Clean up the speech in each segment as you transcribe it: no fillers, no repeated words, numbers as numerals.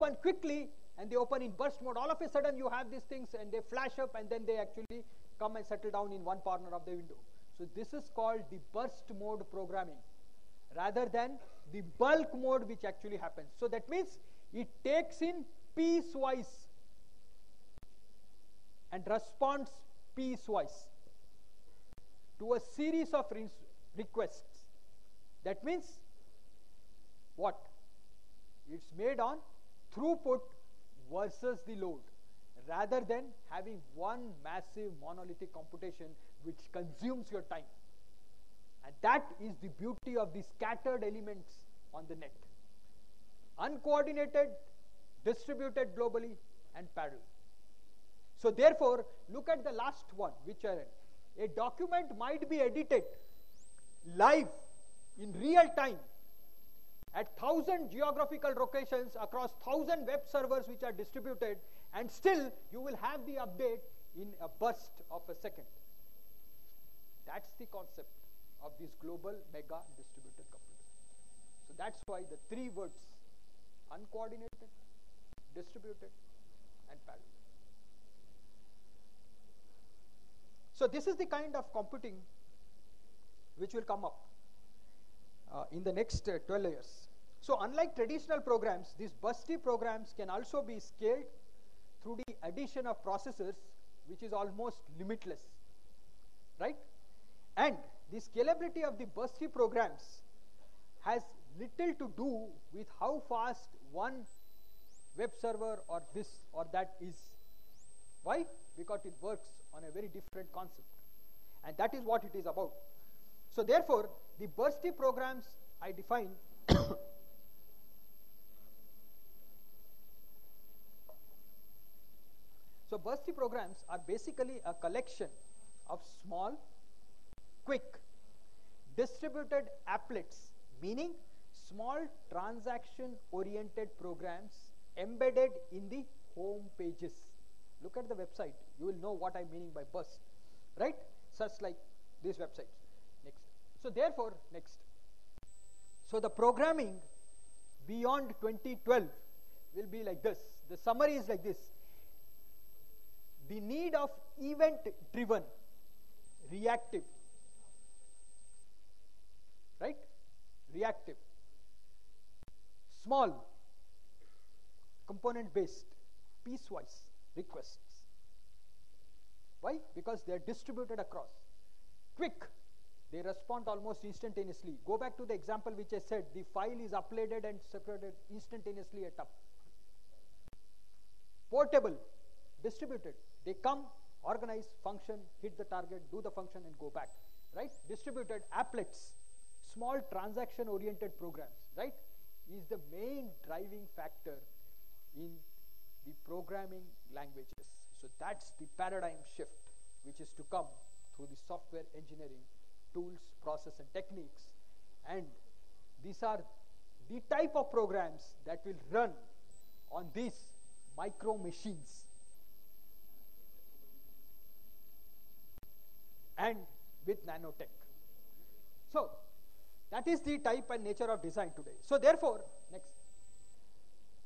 open quickly and they open in burst mode. All of a sudden you have these things and they flash up and then they actually come and settle down in one corner of the window. So this is called the burst mode programming rather than the bulk mode which actually happens. So that means it takes in piecewise and responds piecewise to a series of requests. That means what? It's made on throughput versus the load rather than having one massive monolithic computation which consumes your time. And that is the beauty of the scattered elements on the net. Uncoordinated, distributed globally, and parallel. So therefore, look at the last one, which are a document might be edited live in real time at 1,000 geographical locations across 1,000 web servers which are distributed, and still you will have the update in a burst of a second. That's the concept of this global mega distributed computer. So that's why the three words: uncoordinated, distributed, and parallel. So this is the kind of computing which will come up in the next 12 years. So unlike traditional programs, these bursty programs can also be scaled through the addition of processors, which is almost limitless, right? And the scalability of the bursty programs has little to do with how fast one web server or this or that is. Why? Because it works on a very different concept, and that is what it is about. So therefore, the bursty programs I define so bursty programs are basically a collection of small, quick, distributed applets, meaning small transaction-oriented programs embedded in the home pages. Look at the website. You will know what I'm meaning by burst, right? Such like these websites. Next. So therefore, next. So the programming beyond 2012 will be like this. The summary is like this. The need of event-driven, reactive, right? Reactive, small, component-based, piecewise requests. Why? Because they are distributed across. Quick, they respond almost instantaneously. Go back to the example which I said, the file is uploaded and separated instantaneously at up. Portable, distributed. They come, organize, function, hit the target, do the function and go back, right? Distributed applets, small transaction-oriented programs, right, is the main driving factor in the programming languages. So that's the paradigm shift which is to come through the software engineering tools, process and techniques, and these are the type of programs that will run on these micro machines and with nanotech. So that is the type and nature of design today. So therefore, next,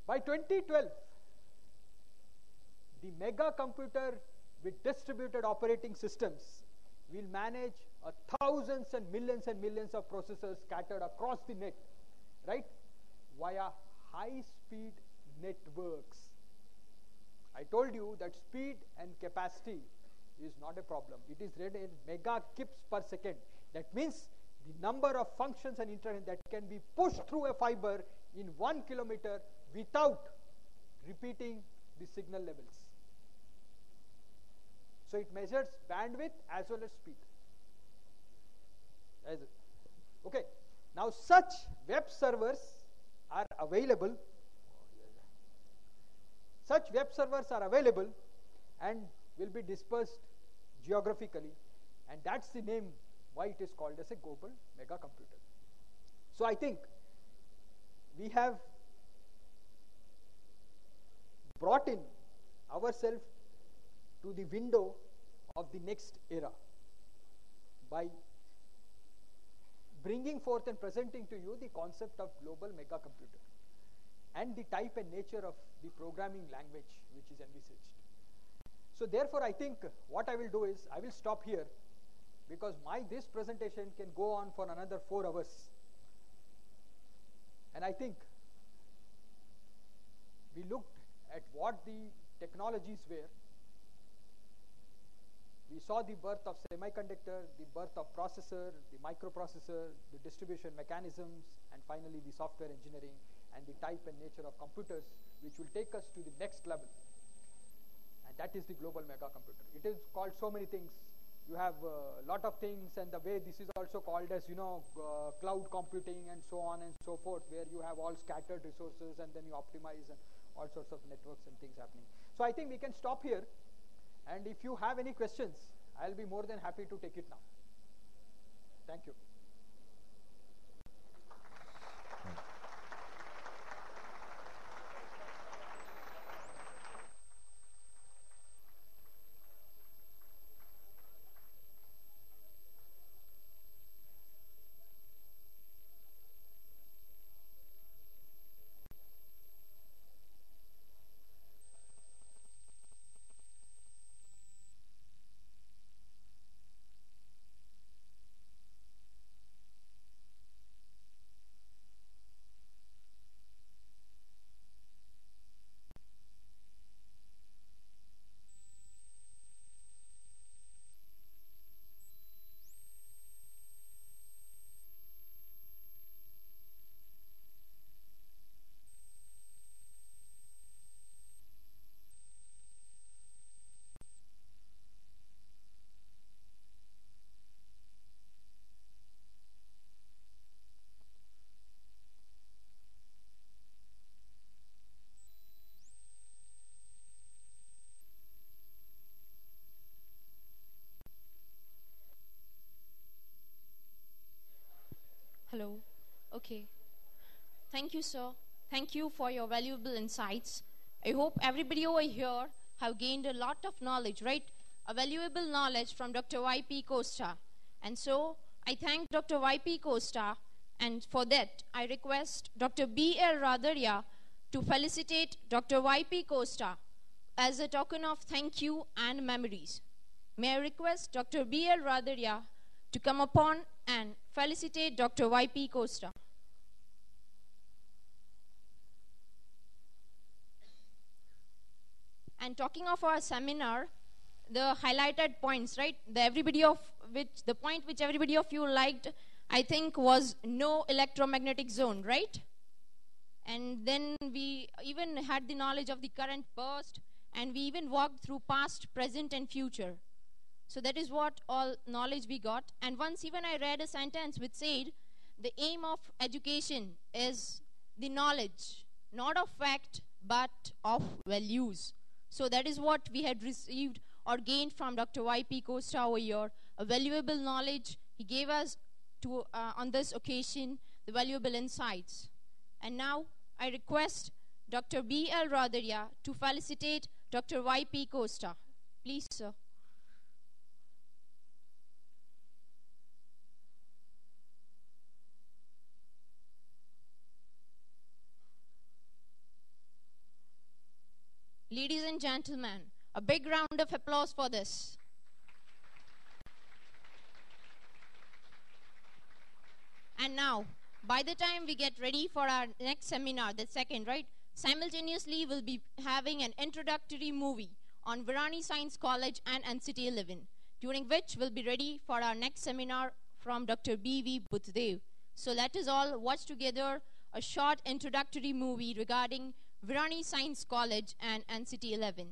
by 2012, the mega computer with distributed operating systems will manage thousands and millions of processors scattered across the net, right, via high-speed networks. I told you that speed and capacity is not a problem. It is read in mega kips per second. That means the number of functions and internet that can be pushed through a fiber in 1 kilometer without repeating the signal levels. So it measures bandwidth as well as speed. Okay. Now such web servers are available. Such web servers are available and will be dispersed geographically, and that's the name why it is called as a global mega computer. So I think we have brought in ourselves to the window of the next era by bringing forth and presenting to you the concept of global mega computer. and the type and nature of the programming language which is envisaged. So therefore, I think what I will do is I will stop here, because this presentation can go on for another 4 hours. And I think we looked at what the technologies were. We saw the birth of semiconductor, the birth of processor, the microprocessor, the distribution mechanisms, and finally the software engineering and the type and nature of computers, which will take us to the next level. And that is the global mega computer. It is called so many things. You have a lot of things, and the way this is also called as, cloud computing and so on and so forth, where you have all scattered resources and then you optimize and all sorts of networks and things happening. So I think we can stop here, and if you have any questions, I'll be more than happy to take it now. Thank you. Hello. Okay. Thank you, sir. Thank you for your valuable insights. I hope everybody over here have gained a lot of knowledge, right? A valuable knowledge from Dr. Y.P. Costa. And so I thank Dr. Y.P. Costa, and for that I request Dr. B.L. Radaria to felicitate Dr. Y.P. Costa as a token of thank you and memories. May I request Dr. B.L. Radaria to come upon and felicitate Dr. Y.P. Costa. And talking of our seminar, the highlighted points, right? The point which everybody of you liked, I think, was no electromagnetic zone, right? And then we even had the knowledge of the current burst, and we even walked through past, present, and future. So that is what all knowledge we got. And once even I read a sentence which said, the aim of education is the knowledge, not of fact, but of values. So that is what we had received or gained from Dr. Y.P. Costa over here, a valuable knowledge. He gave us on this occasion the valuable insights. And now I request Dr. B.L. Radaria to felicitate Dr. Y.P. Costa. Please, sir. Ladies and gentlemen, a big round of applause for this. And now, by the time we get ready for our next seminar, the second, right? Simultaneously, we'll be having an introductory movie on Virani Science College and NCT 11, during which we'll be ready for our next seminar from Dr. B.V. Buddhadev. So let us all watch together a short introductory movie regarding Virani Science College and NCT 11.